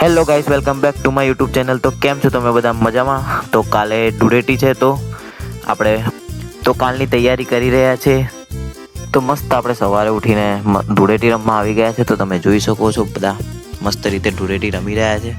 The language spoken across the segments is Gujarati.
Hello guys, welcome back to my YouTube channel. તો કેમ છો તમે બધા? મજામાં? તો કાલે ધૂળેટી છે તો આપણે કાલની તૈયારી કરી રહ્યા છે. તો મસ્ત આપણે સવારે ઉઠીને ધૂળેટી રમવા આવી ગયા છે. તો તમે જોઈ શકો છો બધા મસ્ત રીતે ધૂળેટી રમી રહ્યા છે.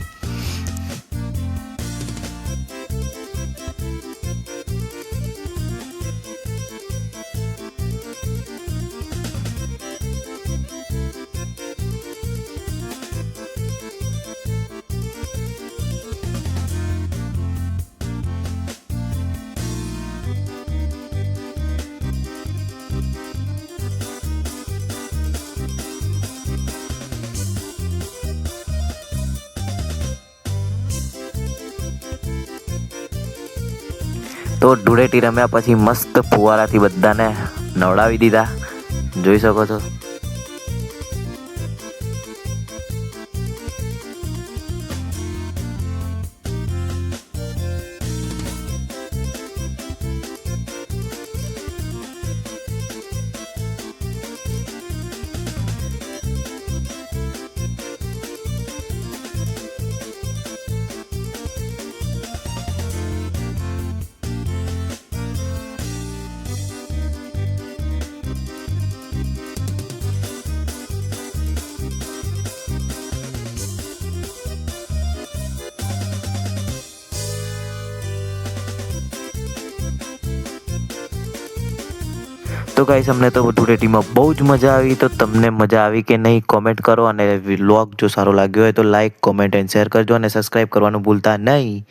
તો ધૂળેટી રમ્યા પછી મસ્ત ફુવારાથી બધાને નવડાવી દીધા, જોઈ શકો છો. તો ગાઈસ, અમને તો ધૂળેટીમાં બહુ જ મજા આવી. તો તમને મજા આવી કે નહીં કોમેન્ટ કરો, અને વ્લોગ જો સારો લાગ્યો હોય તો લાઈક, કોમેન્ટ એન્ડ શેર કરજો, અને સબસ્ક્રાઈબ કરવાનું ભૂલતા નહીં.